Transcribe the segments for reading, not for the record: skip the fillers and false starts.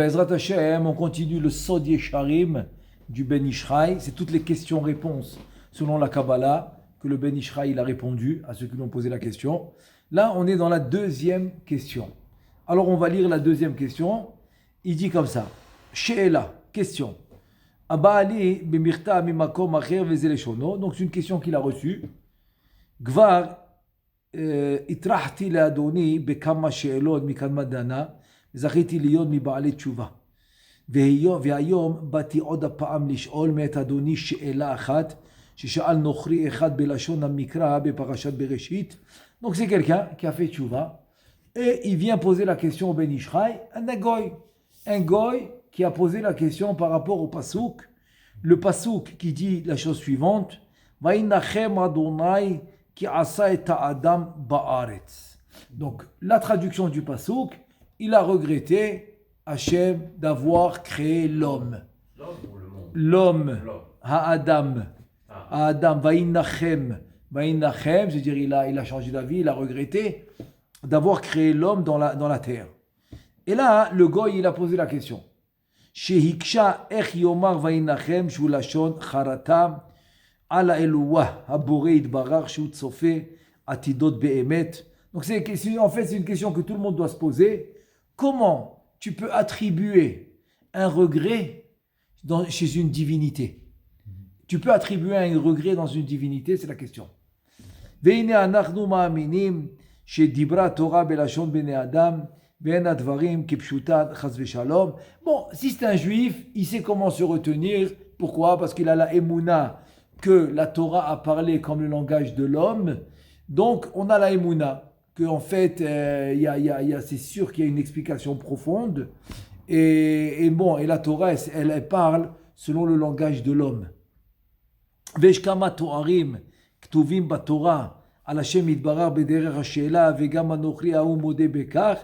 Bezrat Hashem, on continue le Sod Yesharim du Ben Ishraï. C'est toutes les questions-réponses selon la Kabbalah que le Ben Ishraï a répondu à ceux qui lui ont posé la question. Là, on est dans la deuxième question. Alors, on va lire la deuxième question. Il dit comme ça. She'ela, question. Abali bimirta mimakom acher vezeleshono. Donc, c'est une question qu'il a reçue. Gvar itrahti leadoni bekama she'elot mikadma dana. זכיתי להיות מבעלי תשובה. והיום באתי עוד הפעם לשאול מאת אדוני שאלה אחת, ששאל נוכרי אחד בלשון המקרא בפרשת בראשית. Donc c'est quelqu'un qui a fait tchouva et il vient poser la question au Ben Ishraï, un goy qui a posé la question par rapport au pasouk. Le pasouk qui dit la chose suivante, Vaïnachem Adonai ki asa et Adam ba'aretz. Donc la traduction du pasouk, il a regretté, Hachem, d'avoir créé l'homme. L'homme ou le monde? L'homme, Ha'adam. Ha'adam, Vaïnachem. Vaïnachem, c'est-à-dire il a changé d'avis, il a regretté d'avoir créé l'homme dans la terre. Et là, le goy, il a posé la question. Shehiksha ech yomar vaïnachem shulashon charata ala eluwa haborei idbarar shut sofe atidot be'emet. Donc en fait, c'est une question que tout le monde doit se poser. Comment tu peux attribuer un regret chez une divinité? Tu peux attribuer un regret dans une divinité, c'est la question. Veine anachnu ma'aminim shedibra Torah belashon bnei adam ve'en advarim kipshutat chas v'shalom. Bon, si c'est un juif, il sait comment se retenir. Pourquoi? Parce qu'il a la émouna que la Torah a parlé comme le langage de l'homme. Donc, on a la émouna. En fait, c'est sûr qu'il y a une explication profonde. Et la Torah, elle parle selon le langage de l'homme. Veshkama toarim ktuvim batorah al Hashem yitbarach bederech hashela vegam anochri hahu modeh bekach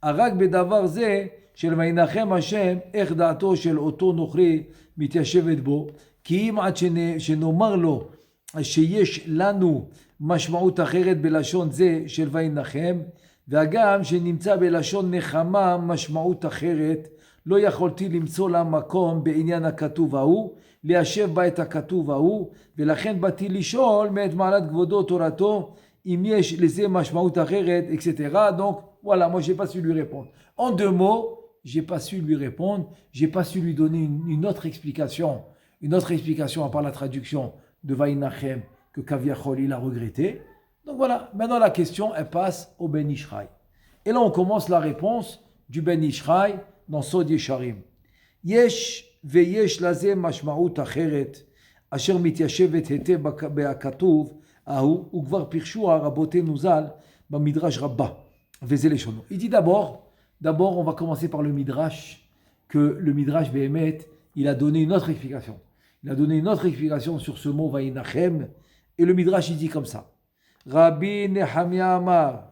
arag bedavar ze shel vaynachem Hashem ech da'ato shel oto nochri mityashevet bo ki im ad shenomar lo sheyesh lanu משמעות אחרת בלשון זה של וינחם, והגם שנמצא בלשון נחמה משמעות אחרת, לא יכולתי למצוא לה מקום בעניין הכתוב ההוא, ליישב בה את הכתוב ההוא, ולכן באתי לשאול מאת מעלת כבודו תורתו, אם יש לזה משמעות אחרת, etc. Donc voilà, moi j'ai pas su lui répondre. En deux mots, j'ai pas su lui répondre, j'ai pas su lui donner une autre explication à part la traduction de Vaïnachem, que Kaviachol il a regretté. Donc voilà, maintenant la question, elle passe au Ben Ishraï. Et là, on commence la réponse du Ben Ishraï dans Sod Yesharim. Yesh veyesh laze mashmaut acheret, asher mityashevet hete be'akatuv, ahu, ukvar pirshu ha'rabotenu zal, bamidrash rabba, vezeleshono. Il dit d'abord, on va commencer par le Midrash, que le Midrash Behemet, il a donné une autre explication. Il a donné une autre explication sur ce mot Vaïnachem. Et le Midrash, il dit comme ça. Rabbi Nehemia Amar,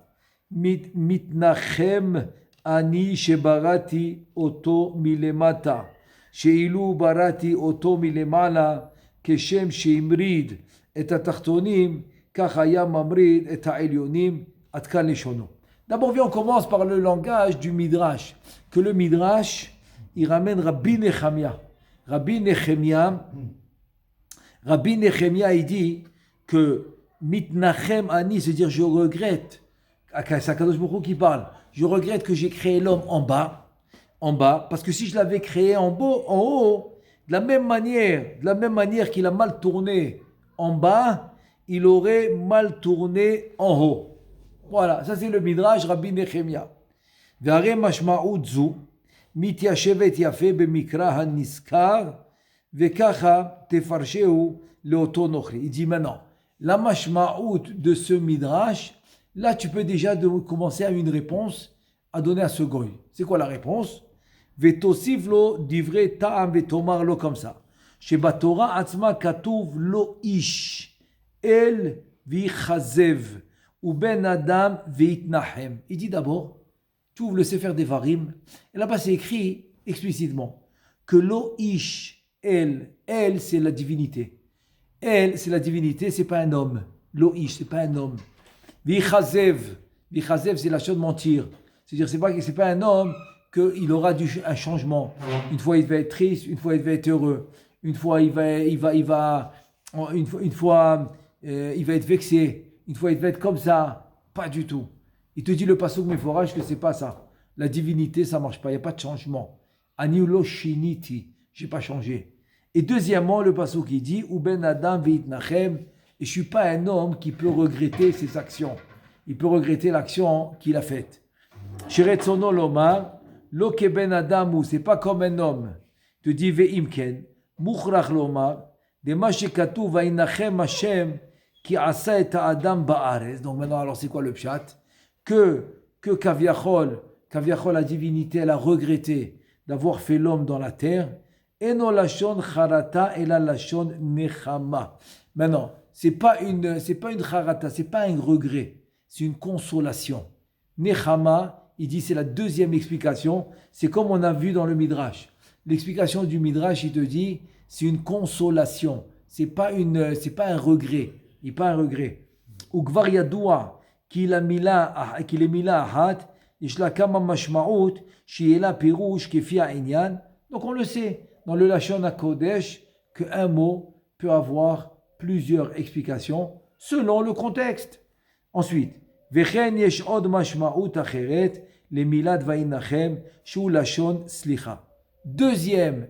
mitnachem ani shebarati oto milemata, sheilu barati oto milemala, keshem sheimrid et atachtonim, kach haya mamrid et ha'elyonim, atkan leshono. D'abord, on commence par le langage du Midrash. Que le Midrash, il ramène Rabbi Nehemia. Rabbi Nehemia, il dit que mitnachem ani, c'est-à-dire je regrette, c'est Akadosh Baruch Hu qui parle, je regrette que j'ai créé l'homme en bas, parce que si je l'avais créé en haut, de la même manière qu'il a mal tourné en bas, il aurait mal tourné en haut. Voilà, ça c'est le Midrash Rabbi Nehemia. Ve'are mashma'ut zu, mityashevet yafe b'mikra haniskar, ve'kacha tefarsheu leoto nochri. Il dit maintenant, la mashma'ut de ce midrash, là tu peux déjà commencer à une réponse à donner à ce goy. C'est quoi la réponse? Vetosif lo divrei ta'am vetomar lo comme ça. Sheba Torah atzma katuv lo ish el vichazev ou ben adam veitnahem. Il dit d'abord, tu ouvres le Sefer Devarim, et là-bas c'est écrit explicitement que lo ish el c'est la divinité. Elle, c'est la divinité, c'est pas un homme. Lo'ish, c'est pas un homme. Vichazev, c'est la chose de mentir. C'est-à-dire, c'est pas un homme qu'il aura un changement. Une fois il va être triste, une fois il va être heureux, une fois il va être vexé, une fois il va être comme ça. Pas du tout. Il te dit le pasuk meforach que c'est pas ça. La divinité, ça marche pas, il n'y a pas de changement. Ani lo shiniti, j'ai pas changé. Et deuxièmement, le pasuk qui dit Uben Adam veitnachem, et je suis pas un homme qui peut regretter ses actions. Il peut regretter l'action qu'il a faite. Shiretzono lomar, lo keben Adamu, c'est pas comme un homme. Il te dit veimken, mukhrach lomar, de ma shekatuv vainachem Hashem qui asa et Adam ba'ares. Donc maintenant, alors c'est quoi le pshat? Que Kaviachol, la divinité, elle a regretté d'avoir fait l'homme dans la terre. Eno lashon charata et la lashon nechama. Maintenant, c'est pas une charata, c'est pas un regret, c'est une consolation. Nechama, il dit c'est la deuxième explication. C'est comme on a vu dans le Midrash. L'explication du Midrash, il te dit c'est une consolation. C'est pas un regret. Il n'est pas un regret. Ukvar yadoua. qu'il est mila ahat, yeshla kama mashmaout, shiela pirouche kefi ha'inyan. Donc on le sait dans le Lashon HaKodesh qu'un mot peut avoir plusieurs explications selon le contexte. Ensuite, vechen yesh od mashmaout acheret le milad vainachem shu lashon slicha. Deuxième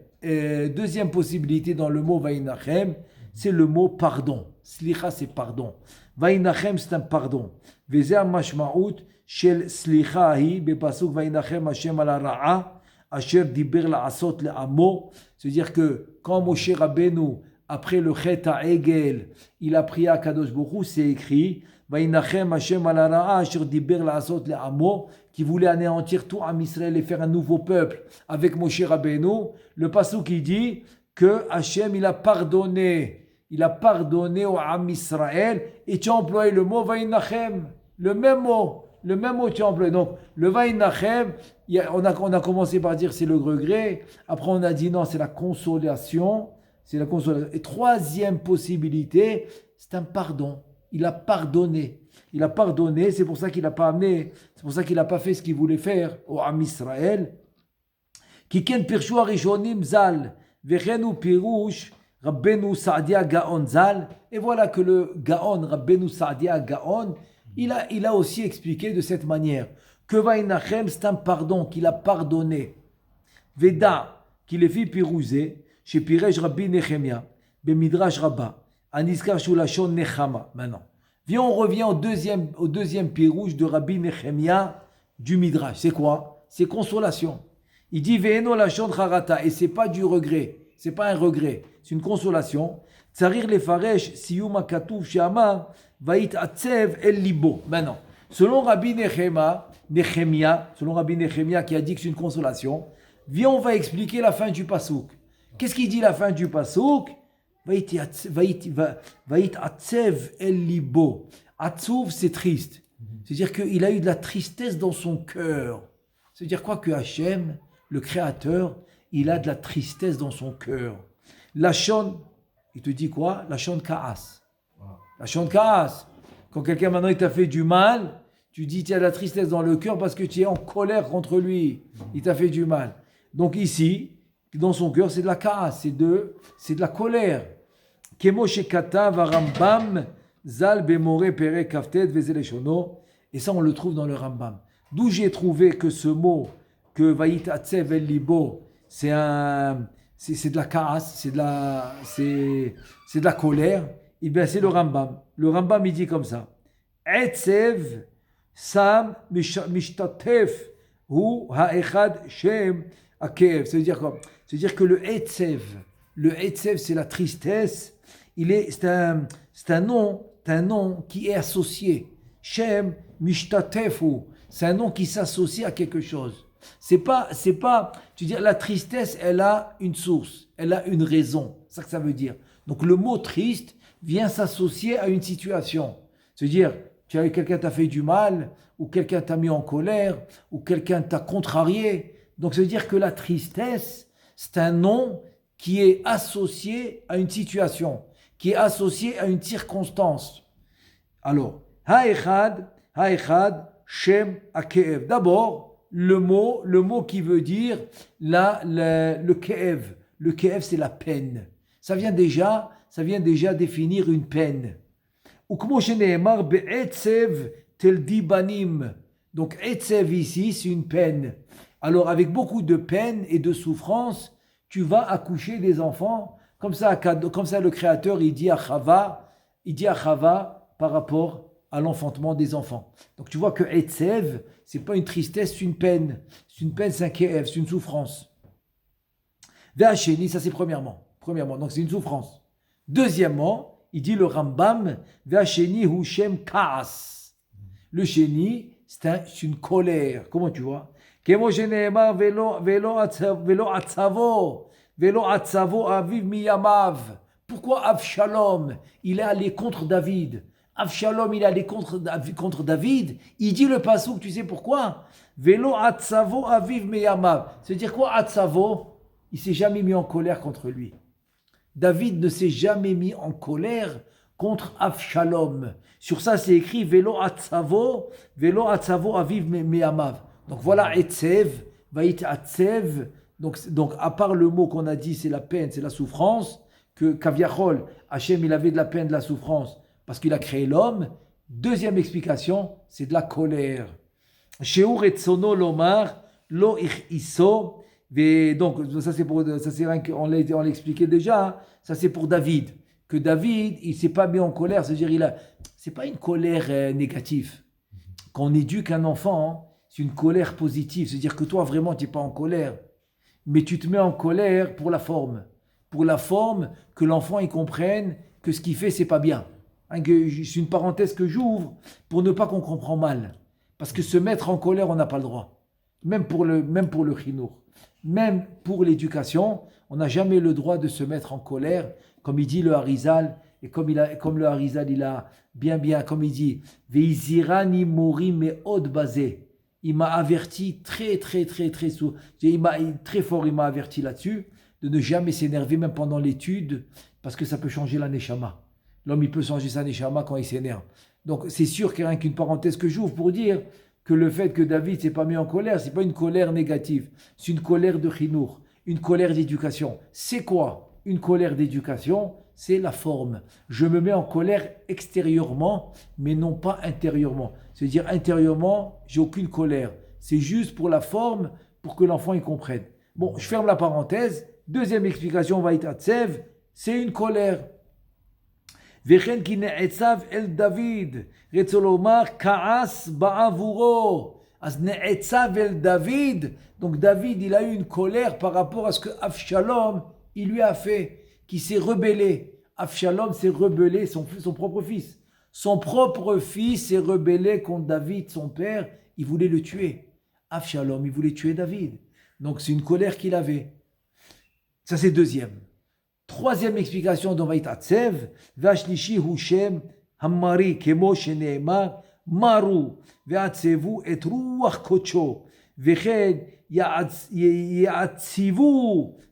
possibilité dans le mot vainachem, c'est le mot pardon. Slicha, c'est pardon. Vainachem, c'est un pardon. Vezeh mashmaout shel slicha hi bepasuk vainachem Hashem al ra'a asher diber la'asot le'amo. C'est-à-dire que quand Moshe Rabbeinu, après le chet ha'egel, il a prié à Kadosh Baruch Hu, c'est écrit vainachem Hashem al ra'a asher diber la'asot le'amo, qui voulait anéantir tout Am Israël et faire un nouveau peuple avec Moshe Rabbeinu. Le pasuk qui dit que Hashem il a pardonné au Am Israël, et tu as employé le mot Vainachem, le même mot tu as employé. Donc le Vainachem, on a commencé par dire c'est le regret, après on a dit non, c'est la consolation. Et troisième possibilité, c'est un pardon. Il a pardonné, c'est pour ça qu'il n'a pas fait ce qu'il voulait faire au Am Israël. Kiken pirshu arishonim zal, vechenu pirush Rabbeinu Saadia Gaon Zal, et voilà que le Gaon, Rabbeinu Saadia Gaon, il a aussi expliqué de cette manière que Vainachem, c'est un pardon qu'il a pardonné. Veda, qu'il est fait pirouser, chez Pirej Rabbi Nechemia, Bemidrash Rabba, Aniskar Shulashon Nechama. Maintenant, on revient au deuxième pirouge de Rabbi Nechemia du Midrash. C'est quoi? C'est consolation. Il dit Ve'eno Lashon Charata, et c'est pas du regret. C'est pas un regret, c'est une consolation. Tsarir lefaresh siyuma katuv she'amar va'it atzev el libo. Maintenant, selon Rabbi Nechemia qui a dit que c'est une consolation, on va expliquer la fin du pasouk. Qu'est-ce qu'il dit la fin du pasouk? Va'it atzev el libo. Atzuv, c'est triste. C'est-à-dire qu'il a eu de la tristesse dans son cœur. C'est-à-dire quoi? Que Hachem, le Créateur, il a de la tristesse dans son cœur. Lachon, il te dit quoi? Lachon Kaas. Lachon Kaas. Quand quelqu'un maintenant il t'a fait du mal, tu dis tu as de la tristesse dans le cœur parce que tu es en colère contre lui. Il t'a fait du mal. Donc ici, dans son cœur, c'est de la Kaas, c'est de la colère. Kemo shekata varambam zal bemore pere kaftet vezeleshono. Et ça, on le trouve dans le Rambam. D'où j'ai trouvé que ce mot, que va'it atzev el libo, c'est de la casse, c'est de la colère. Et bien c'est le Rambam. Le Rambam il dit comme ça. Etzev sam mishtatef hu ha'echad shem akev. C'est-à-dire que le etzev c'est la tristesse. C'est un nom qui est associé. Shem mishtatef hu, c'est un nom qui s'associe à quelque chose. C'est pas, tu dis, la tristesse, elle a une source, elle a une raison. C'est ça que ça veut dire. Donc le mot triste vient s'associer à une situation. C'est-à-dire, quelqu'un t'a fait du mal, ou quelqu'un t'a mis en colère, ou quelqu'un t'a contrarié. Donc ça veut dire que la tristesse, c'est un nom qui est associé à une situation, qui est associé à une circonstance. Alors, ha'echad, shem akev. D'abord, le mot qui veut dire le ke'ev. Le ke'ev, c'est la peine. Ça vient déjà définir une peine. Ukmo shene'emar be'etzev teldi banim. Donc, etzev ici, c'est une peine. Alors, avec beaucoup de peine et de souffrance, tu vas accoucher des enfants. Comme ça, le Créateur, il dit à Chava par rapport à l'enfantement des enfants. Donc, tu vois que etzev, c'est pas une tristesse, c'est une peine. C'est une peine, c'est un ke'ev, c'est une souffrance. Ve'asheni, ça c'est premièrement, donc c'est une souffrance. Deuxièmement, il dit le Rambam, Ve'asheni hu shem ka'as. Le sheni, c'est une colère. Comment tu vois? Kemo shene'emar velo atzavo aviv miyamav. Pourquoi Avshalom, il est allé contre David? Avshalom, il est allé contre David. Il dit le passouk, tu sais pourquoi? Velo atzavo aviv miyamav. C'est-à-dire quoi atzavo? Il ne s'est jamais mis en colère contre lui. David ne s'est jamais mis en colère contre Avshalom. Sur ça, c'est écrit Velo atzavo aviv me'amav. Donc voilà, etzev, va'it atzev. Donc à part le mot qu'on a dit, c'est la peine, c'est la souffrance, que Kaviachol, Hachem, il avait de la peine, de la souffrance, parce qu'il a créé l'homme. Deuxième explication, c'est de la colère. Sheur etzono lomar, lo iso. Donc, ça c'est on l'a expliqué déjà, ça c'est pour David. Que David, il ne s'est pas mis en colère, c'est-à-dire c'est pas une colère négative. Quand on éduque un enfant, c'est une colère positive, c'est-à-dire que toi vraiment tu n'es pas en colère, mais tu te mets en colère pour la forme. Pour la forme, que l'enfant il comprenne que ce qu'il fait c'est pas bien. C'est une parenthèse que j'ouvre pour ne pas qu'on comprend mal. Parce que se mettre en colère, on n'a pas le droit. Même pour le chinour. Même pour l'éducation, on n'a jamais le droit de se mettre en colère, comme il dit le Harizal, et comme le Harizal, il a bien, comme il dit, Veizirani mori me'od bazé. Il m'a averti très fort, il m'a averti là-dessus, de ne jamais s'énerver, même pendant l'étude, parce que ça peut changer la neshama. L'homme, il peut changer sa neshama quand il s'énerve. Donc, c'est sûr qu'il y a rien qu'une parenthèse que j'ouvre pour dire que le fait que David ne s'est pas mis en colère, ce n'est pas une colère négative, c'est une colère de chinour, une colère d'éducation. C'est quoi une colère d'éducation? C'est la forme. Je me mets en colère extérieurement, mais non pas intérieurement. C'est-à-dire intérieurement, j'ai aucune colère. C'est juste pour la forme, pour que l'enfant y comprenne. Bon, je ferme la parenthèse. Deuxième explication, Vaïtatsev, c'est une colère. Vechen ki ne'etzav el David, retzolomar ka'as ba'avuro. As ne'etzav el David, donc David, il a eu une colère par rapport à ce que Avshalom, il lui a fait, qui s'est rebellé. Avshalom s'est rebellé, son propre fils. Son propre fils s'est rebellé contre David, son père, il voulait le tuer. Avshalom, il voulait tuer David. Donc c'est une colère qu'il avait. Ça c'est deuxième. Troisième explication dans Vaïtatsev, Vashlishi Hushem Hammari Kemo Sheneemar Maru Ve'atsevu et Ruach Kocho Vechen Ya'atzivu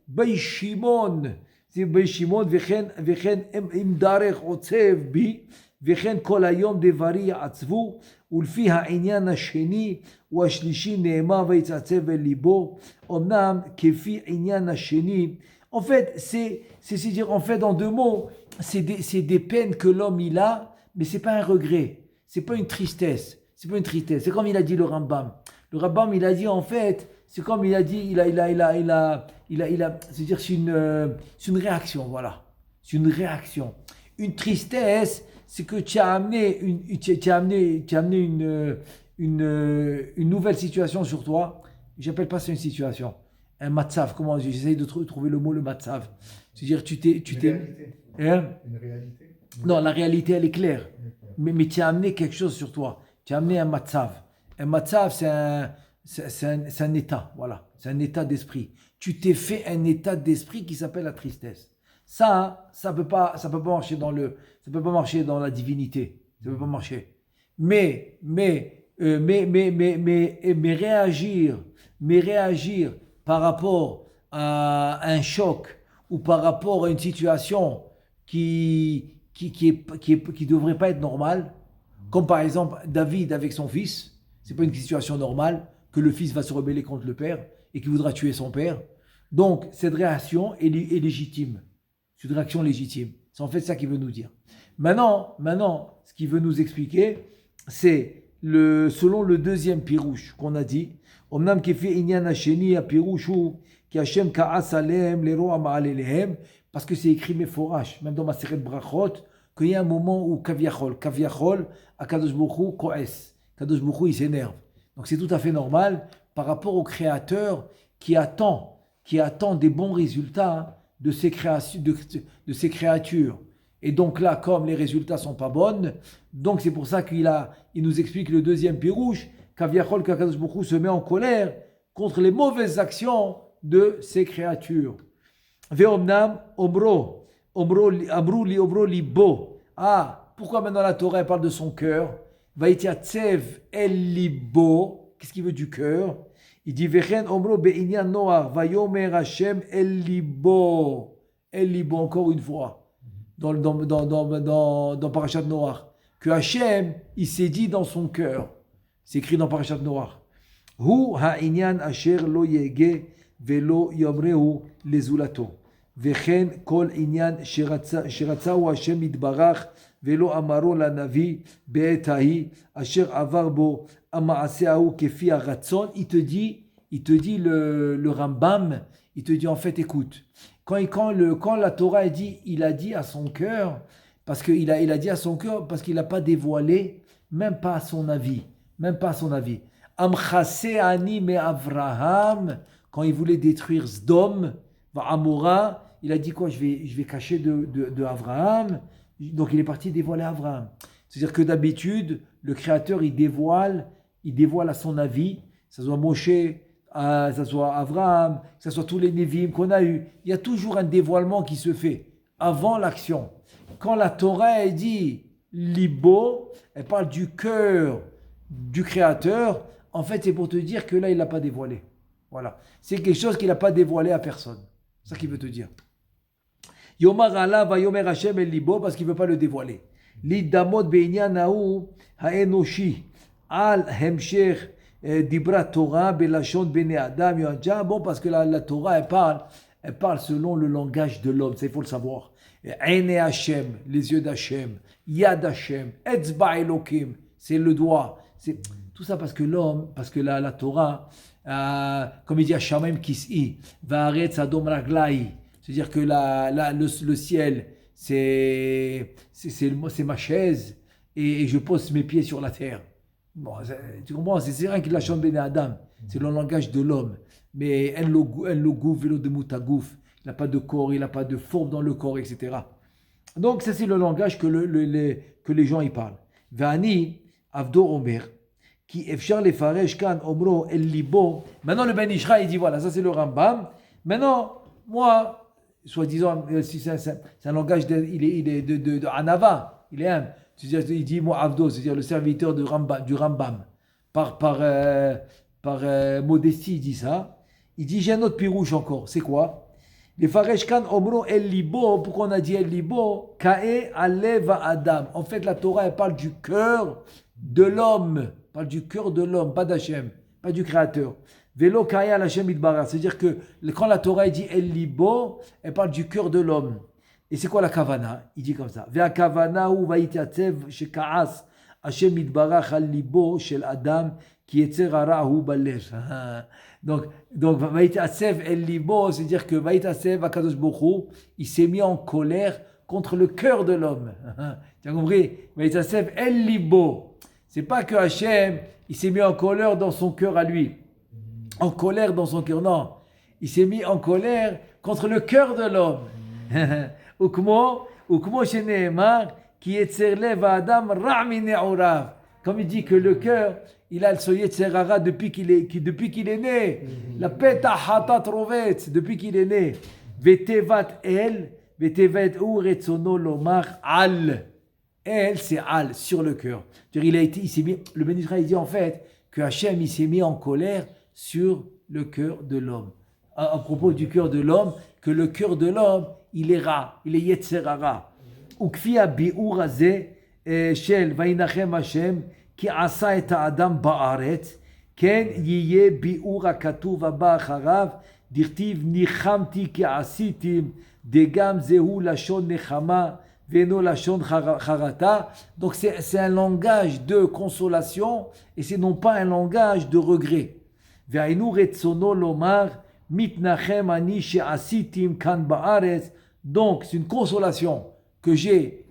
Beishimon Vechen Imdarech Otsev Bi Vechen Kol Hayom Devari Ya'atzivu ולפי העניין השני הוא השלישי נאמר ויצעצב אל ליבו אמנם כפי עניין השני. En fait, c'est dire, en fait, en deux mots, c'est des peines que l'homme il a, mais c'est pas un regret, c'est pas une tristesse, c'est comme il a dit le Rambam. Le Rambam, il a dit en fait, c'est comme il a dit, c'est-à-dire c'est une réaction, voilà, c'est une réaction. Une tristesse, c'est que tu as amené une nouvelle situation sur toi. J'appelle pas ça une situation. Un matzav, comment j'essaye de trouver le mot, le matzav. C'est-à-dire, tu t'es. Hein? Une réalité? Non, la réalité, elle est claire. Mais tu as amené quelque chose sur toi. Tu as amené un matzav. Un matzav, c'est un état, voilà. C'est un état d'esprit. Tu t'es fait un état d'esprit qui s'appelle la tristesse. Ça peut pas marcher ça peut pas marcher dans la divinité. Ça peut pas marcher. Mais réagir par rapport à un choc ou par rapport à une situation qui devrait pas être normale, comme par exemple David avec son fils, c'est pas une situation normale que le fils va se rebeller contre le père et qu'il voudra tuer son père. Donc, cette réaction est légitime. C'est une réaction légitime. C'est en fait ça qu'il veut nous dire. Maintenant, ce qu'il veut nous expliquer, c'est selon le deuxième pirouche qu'on a dit, Omnam kefi inyan hasheni pirouchu ki Hashem ka'as alehem leroa ma'alelehem, parce que c'est écrit meforash, même dans ma série de brachot, qu'il y a un moment où kaviachol, Akadosh Baruch Hu ko'es, Akadosh Baruch Hu il s'énerve. Donc c'est tout à fait normal par rapport au Créateur qui attend des bons résultats de ses créatures. Et donc là, comme les résultats sont pas bons, donc c'est pour ça il nous explique le deuxième pirouche, qu'Aviachol, qu'Akadosh Baruch Hu se met en colère contre les mauvaises actions de ses créatures. Ve'omnam omro libo. Ah, pourquoi maintenant la Torah parle de son cœur? Vaïtiatsev el libo. Qu'est-ce qu'il veut du cœur? Il dit Vechen omro be'inyan noar vayomer Hashem el libo. El libo, encore une fois. Dans Parashat Noach, que Hachem, il s'est dit dans son cœur. C'est écrit dans Parashat Noach. Hu ha'inyan asher lo yege velo yomrehu lezulato. Vechen kol inyan sheratzahu Hashem itbarach velo amaro lanavi be'etahi asher avar bo amaaseahu kefi haratzon. Il te dit le Rambam, il te dit en fait, écoute, quand la Torah il a dit à son cœur, parce qu'il a dit à son cœur, parce qu'il n'a pas dévoilé, même pas à son avis. Amchase ani me Avraham, quand il voulait détruire Sdom, Amora, il a dit quoi? Je vais cacher de Avraham. Donc il est parti dévoiler Avraham. C'est-à-dire que d'habitude, le Créateur, il dévoile à son avis, ça soit Moshe, que ce soit Avraham, que ce soit tous les Névim qu'on a eus. Il y a toujours un dévoilement qui se fait avant l'action. Quand la Torah elle dit Libo, elle parle du cœur du Créateur. En fait, c'est pour te dire que là, il ne l'a pas dévoilé. Voilà. C'est quelque chose qu'il n'a pas dévoilé à personne. C'est ça qu'il veut te dire. Yomar Allah va yomer Hashem el Libo, parce qu'il ne veut pas le dévoiler. Lidamot be'inyanahu ha'enoshi al hemshech Dibra Torah, Belashon, Bene Adam, Yoadja. Bon, parce que la Torah, elle parle selon le langage de l'homme, ça il faut le savoir. Aine Hashem, les yeux d'Hashem, Yad Hashem, Etzba Elokim, c'est le doigt. C'est tout ça parce que la Torah, comme il dit Hashamim Kis'i, Va'aretz Adom Raglai, c'est-à-dire que le ciel, c'est ma chaise et je pose mes pieds sur la terre. Bon, tu comprends, c'est rien qu'il a chanté Bene Adam, c'est le langage de l'homme. Mais en logouf, vélo de moutagouf, il n'a pas de corps, il n'a pas de forme dans le corps, etc. Donc, ça, c'est le langage que les gens y parlent. Vani, Avdo Omer, qui efchar les faresh kan omro el libo. Maintenant, le Ben Ishra, il dit voilà, ça c'est le Rambam. Maintenant, moi, soi-disant, si c'est un langage, il est de Anava, il est humble. C'est-à-dire, il dit moi Avdo, c'est-à-dire le serviteur du Rambam. Par modestie, il dit ça. Il dit j'ai un autre pirouche encore. C'est quoi? Les Faresh Kan Omro El Libo. Pourquoi on a dit El Libo? Kae Aleva Adam. En fait, la Torah, elle parle du cœur de l'homme. Elle parle du cœur de l'homme, pas d'Hachem, pas du Créateur. Velo Kae Al Hashem Itbarach. C'est-à-dire que quand la Torah elle dit El Libo, elle parle du cœur de l'homme. Et c'est quoi la kavana? Il dit comme ça. Ve'a kavana ou vaïtiatsev sheka'as Hashem itbarach al libo shel adam ki yetzer hara hu balev. Donc vaïtiatsev el libo, c'est-à-dire que vaïtiatsev Akadosh Baruch Hu, il s'est mis en colère contre le cœur de l'homme. Tu as compris? Vaïtiatsev el libo. C'est pas que Hashem, il s'est mis en colère dans son cœur à lui. En colère dans son cœur, non. Il s'est mis en colère contre le cœur de l'homme. Ukmo sheneemar ki yetzer lev adam ra min ne'orav. Comme il dit que le cœur, il a le yetzer hara depuis qu'il est né. La peta hatat rovetz, depuis qu'il est né. Vetevat el, vetevat u retzono lomar al. El, c'est al, sur le cœur. Il s'est mis, le Ben Israël dit en fait que Hachem, il s'est mis en colère sur le cœur de l'homme. À propos du cœur de l'homme, que le cœur de l'homme, il est ra, il est yetzer hara. Ukfi bi'ur hazeh shel vainachem Hashem ki asa et ha'adam ba'aretz כן יהיה ביאור הכתוב הבא אחריו, דכתיב ניחמתי כעשיתם, דגם זהו לשון נחמה, ואינו לשון חרטה. Donc c'est un langage de consolation, et c'est non pas un langage de regret. והיינו רצונו לומר, מתנחם אני שעשיתם כאן בארץ. Donc c'est une consolation que j'ai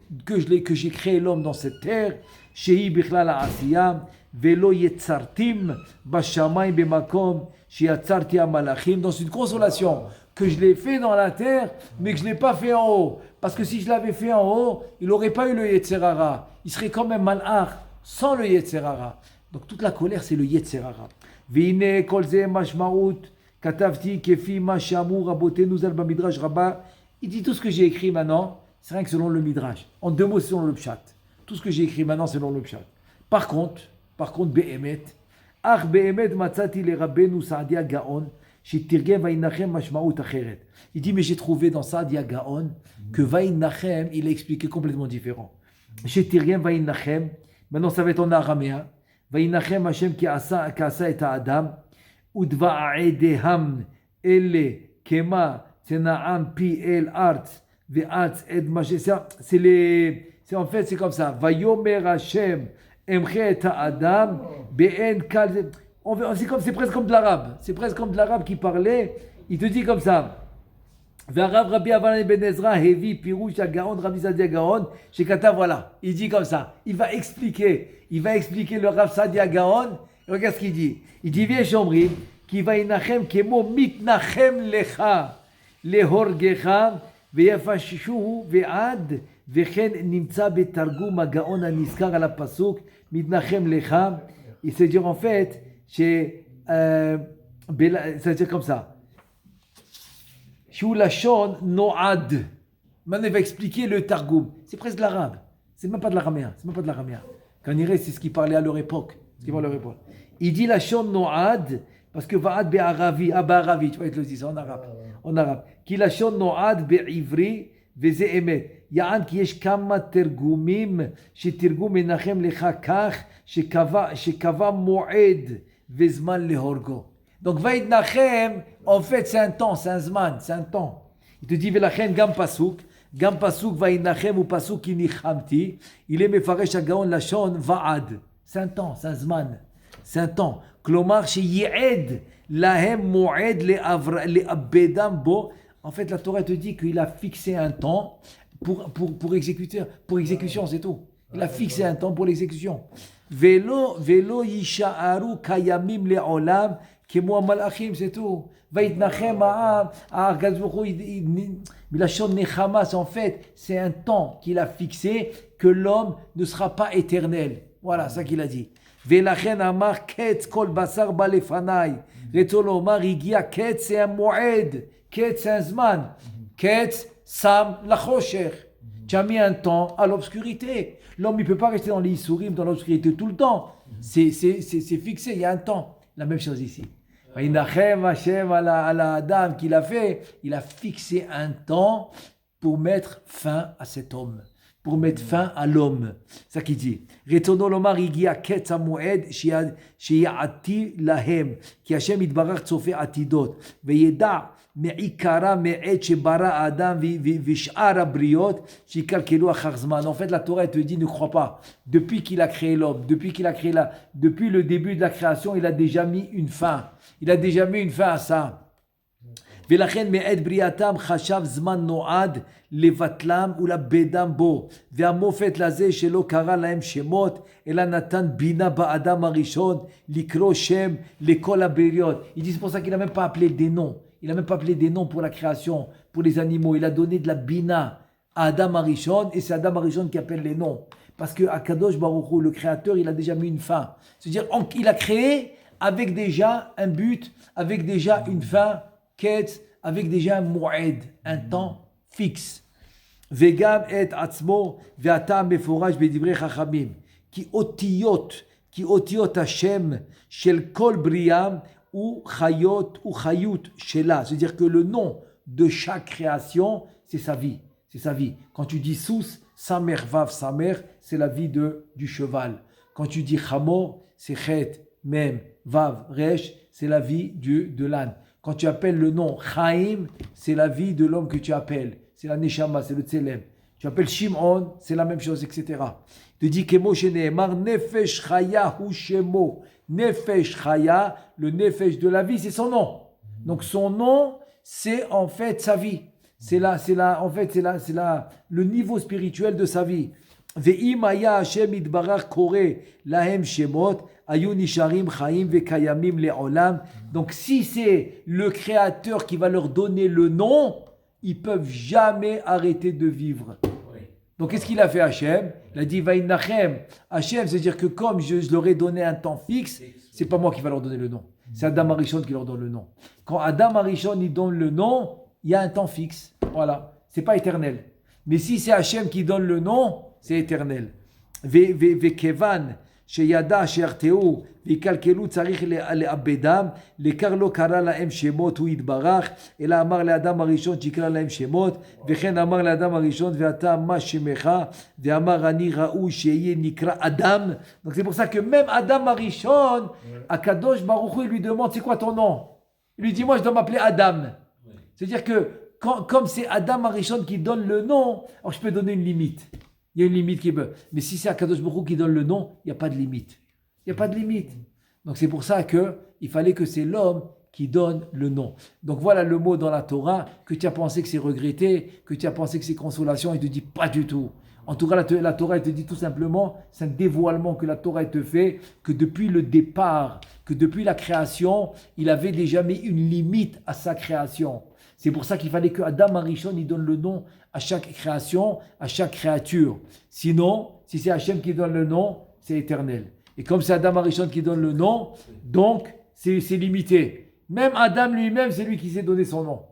créé l'homme dans cette terre, שהיא בכלל העשייה, ולא יצרתים בשמיים במקום שיצרתי המלאכים. Donc c'est une consolation que je l'ai fait dans la terre, mais que je ne l'ai pas fait en haut. Parce que si je l'avais fait en haut, il n'aurait pas eu le Yetzer Hara. Il serait comme un malach sans le Yetzer Hara. Donc toute la colère, c'est le Yetzer Hara. והנה כל זה משמעות, כתבתי כפי מה שאמרו רבותינו ז"ל במדרש רבה. Il dit tout ce que j'ai écrit maintenant, c'est rien que selon le midrash. En 2 mots, c'est selon le pshat. Tout ce que j'ai écrit maintenant, c'est selon le pshat. Par contre, באמת, אך באמת מצאתי לרבנו סעדיה גאון, שתרגם וינחם משמעות אחרת. Il dit, mais j'ai trouvé dans Saadia Gaon que Vaïnachem, il a expliqué complètement différent. שתרגם וינחם, maintenant ça va être en araméen, וינחם השם כעשה את האדם, ודבעדיהם אלה כמה תנעם פי אל ארץ, וארץ עד מה c'est en fait, c'est comme ça. ויאמר השם, אמחה את האדם, באין קל... C'est presque comme de l'arabe. C'est presque comme de l'arabe qui parlait. Il te dit comme ça. והרב רבי אברהם בן עזרא הביא פירוש הגאון רבי סעדיה גאון שכתב voilà. Il dit comme ça. Il va expliquer le רב סעדיה גאון. Regarde ce qu'il dit. Il dit ויש אומרים כי וינחם כמו מתנחם לך להורגך ויפששהו ועד וכן נמצא בתרגום הגאון הנזכר על הפסוק מתנחם לך. C'est-à-dire en fait c'est-à-dire comme ça. Shulashon Noad. Maintenant, il va expliquer le Targum. C'est presque de l'arabe. C'est même pas de l'araméen. Quand il reste, c'est ce qu'il parlait à leur époque. Il dit la Shon Noad parce que Va'ad be'aravi. Ah, be'aravi, tu vois, il te le dit, c'est en arabe. Qui la Shon Noad be'ivri veze emet. Ya'an ki yesh kama tergumim shetirgum menachem lecha kach shekava mo'ed vezman lehorgo. Donc, Vaïdnachem, en fait, c'est un temps, c'est un zman, c'est un temps. Il te dit, Velachem, gam pasuk, Vaïdnachem ou pasuk ki nichamti, il est mefaresh agaon lachon va'ad. C'est un temps, c'est un zman, c'est un temps. Klomar, she yi'ed, lahem mo'ed le'abedam bo. En fait, la Torah te dit qu'il a fixé un temps pour exécution, c'est tout. Il a fixé un temps pour l'exécution. Velo yisha'aru kayamim le'olam. Qui moi malachim, c'est tout. Vaïtnachem Milachon Nechama, en fait, c'est un temps qu'il a fixé que l'homme ne sera pas éternel. Voilà, ça qu'il a dit. Velachen amar ketz kol basar balefanai. Retol omar igia ketz c'est un moed. Ketz c'est un zman. Ketz sam lachosher. Tu as mis un temps à l'obscurité. L'homme, il ne peut pas rester dans l'Issourim, dans l'obscurité tout le temps. C'est fixé, il y a un temps. La même chose ici. Vaïnachem Hashem à la Adam qu'il a fait, il a fixé un temps pour mettre fin à cet homme, pour mettre fin à l'homme. C'est ça qu'il dit. Retono lomar igia ketz hamoed sheyati lahem, ki Hashem yitbarach tzofe atidot, veyeda me'ikara me'et shebara Adam vish'ar habriot shikalkelu achar zman. En fait, la Torah te dit, ne crois pas. Depuis qu'il a créé l'homme, depuis le début de la création, il a déjà mis une fin. Il a déjà mis une fin à ça. ולכן מעת בריאתם חשב זמן נועד לבטלם ולבדם בו, והמופת לזה שלא קרא להם שמות, אלא נתן בינה באדם הראשון לקרוא שם לכל הבריות. Il dit c'est pour ça qu'il n'a même pas appelé des noms. Il n'a même pas appelé des noms pour la création, pour les animaux. Il a donné de la bina à Adam Arishon, et c'est Adam Arishon qui appelle les noms. Parce que Akadosh Baruch Hu, le créateur, il a déjà mis une fin. C'est-à-dire il a créé avec déjà un but, avec déjà une fin, ketz, avec déjà un mu'ed, un temps fixe. Vegam et atzmo ve'atam meforaj bedivrei chachamim ki otiyot Hashem shel kol briam ou chayut shela. C'est-à-dire que le nom de chaque création, c'est sa vie. C'est sa vie. Quand tu dis sous, samer vav samer, c'est la vie du cheval. Quand tu dis chamor, c'est chet Mem, Vav, Resh, c'est la vie de l'âne. Quand tu appelles le nom Chaim, c'est la vie de l'homme que tu appelles. C'est la Neshama, c'est le Tselem. Tu appelles Shimon, c'est la même chose, etc. Il te dit Kemo Sheneemar, Nefesh Chaya Hu Shemo. Nefesh Chaya, le Nefesh de la vie, c'est son nom. Donc son nom, c'est en fait sa vie. C'est le niveau spirituel de sa vie. Ve'im haya Hashem itbarach kore lahem shemot, ayu nisharim chaim ve'kayamim le'olam. Donc si c'est le Créateur qui va leur donner le nom, ils peuvent jamais arrêter de vivre. Donc qu'est-ce qu'il a fait Hashem? Il a dit Vaïnachem. Hashem, c'est-à-dire que comme je leur ai donné un temps fixe, c'est pas moi qui va leur donner le nom. C'est Adam Arishon qui leur donne le nom. Quand Adam Arishon il donne le nom, il y a un temps fixe. Voilà. C'est pas éternel. Mais si c'est Hashem qui donne le nom, c'est éternel. Vekevan, sheyada she'arteu, vekalkelu tzarich le'abedam, lekar lo kara lahem shemot hu yitbarach, ela amar le'adam arishon tikra lahem shemot, vechen amar le'adam arishon ve'ata ma shemecha, ve'amar ani ra'u sheye nikra Adam. Donc c'est pour ça que même Adam arishon, Akadosh Baruch Hu, il lui demande c'est quoi ton nom? Il lui dit moi je dois m'appeler Adam. C'est-à-dire que comme c'est Adam Arishon qui donne le nom, alors je peux donner une limite. Il y a une limite qui peut. Mais si c'est Akadosh Baruch Hu qui donne le nom, il n'y a pas de limite. Il n'y a pas de limite. Donc c'est pour ça qu'il fallait que c'est l'homme qui donne le nom. Donc voilà le mot dans la Torah, que tu as pensé que c'est regretté, que tu as pensé que c'est consolation, il te dit pas du tout. En tout cas, la Torah, elle te dit tout simplement, c'est un dévoilement que la Torah elle te fait, que depuis le départ, que depuis la création, il avait déjà mis une limite à sa création. C'est pour ça qu'il fallait que Adam Arishon il donne le nom à chaque création, à chaque créature. Sinon, si c'est Hachem qui donne le nom, c'est éternel. Et comme c'est Adam Arishon qui donne le nom, donc c'est limité. Même Adam lui-même, c'est lui qui s'est donné son nom.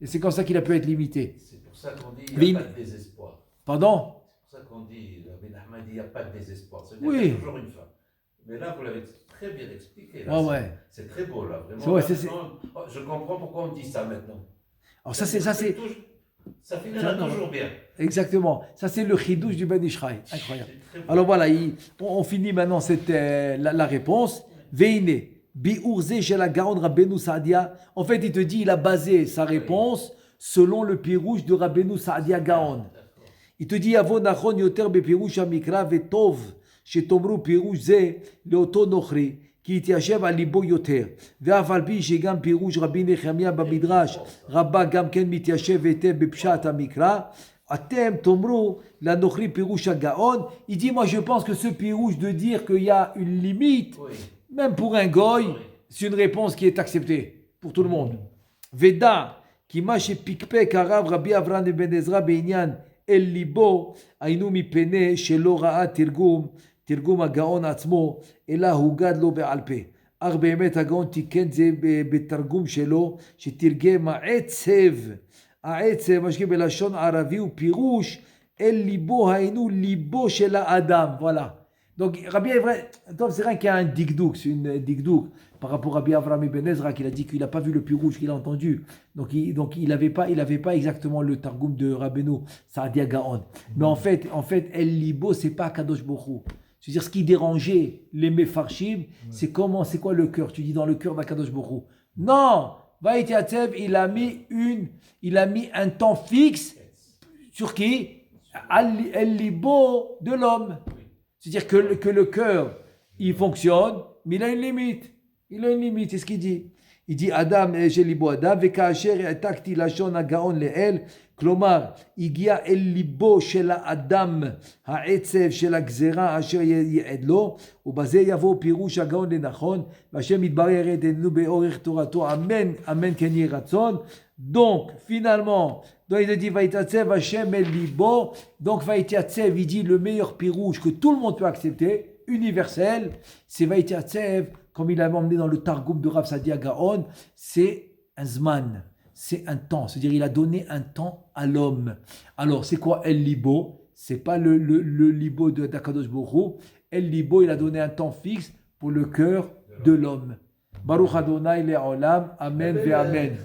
Et c'est comme ça qu'il a pu être limité. C'est pour ça qu'on dit qu'il n'y a pas de désespoir. Pardon? C'est pour ça qu'on dit, Ben Ahmad dit il n'y a pas de désespoir. Ça veut dire qu'il y a toujours une fin. Mais là, vous l'avez très bien expliqué. Là, ouais. C'est très beau, là. Vraiment, ouais, là, je comprends pourquoi on dit ça maintenant. Alors ça finira toujours bien. Exactement. Ça, c'est le chidouche du Ben Ishraï. Incroyable. Alors voilà, on finit maintenant la réponse. Veine, bi'urze shel hagaon Rabbeinu Saadia. En fait, il te dit, il a basé sa réponse selon le pirouche de Rabbeinu Saadia Gaon. Il te dit, Avo nachon yoter bepirouche hamikra vetov, shetomru pirouche ze leoto nochri. כי יתיישב על ליבו יותר. ואף על פי שגם פירוש רבי נחמיה במדרש רבה גם כן מתיישב היטב בפשט המקרא, אתם תאמרו לנוכרי פירוש הגאון, il dit moi je pense que ce pirouche de dire qu'il y a une limite, même pour un goy, c'est une réponse qui est acceptée pour tout le monde. ודע כי מה שפקפק הרב רבי אברהם בן עזרא בעניין אל ליבו, היינו מפני שלא ראה תרגום הגאון עצמו, אלא הוגד לו בעל פה. אך באמת הגאון תיקן זה בתרגום שלו, שתרגם העצב, משקיע בלשון ערבי, הוא פירוש, אל ליבו היינו ליבו של האדם. Voilà. Donc, Rabbi Avraham, c'est vrai qu'il y a un dikdouk, c'est une dikdouk par rapport à Rabbi Avraham ibn Ezra, qu'il a dit qu'il n'a pas vu le pirouche, qu'il a entendu. Donc il n'avait pas exactement le targum de Rabbeinu Saadia Gaon. Mais en fait, El Libo, c'est pas Kadosh Bokhu. C'est-à-dire, ce qui dérangeait les Mefarshim, c'est quoi le cœur? Tu dis dans le cœur d'Akadosh Bokhu. Non! Vaïti Atzev, il a mis un temps fixe sur qui? El Libo de l'homme. C'est-à-dire que le cœur, il fonctionne, mais il a une limite. C'est ce qu'il dit. Il dit Adam, j'ai libo Adam, וכאשר העתקתי לשון הגאון לאל, כלומר, הגיע אל ליבו של האדם העצב של הגזרה אשר ייעד לו, ובזה יבוא פירוש הגאון לנכון, והשם יתברך ידינו באורך תורתו, אמן, אמן כן יהי רצון. Donc, finalement, donc il dit Vaïtatsev Hashem El Libo. Donc Vaïtatsev, il dit le meilleur pirouche que tout le monde peut accepter, universel, c'est Vaïtatsev, comme il l'a emmené dans le Targum de Rav Saadia Gaon, c'est un zman, c'est un temps. C'est-à-dire il a donné un temps à l'homme. Alors, c'est quoi El Libo? C'est pas le Libo d'Akadosh Bokhu. El Libo, il a donné un temps fixe pour le cœur de l'homme. Baruch Adonai Le'olam, Amen ve Amen.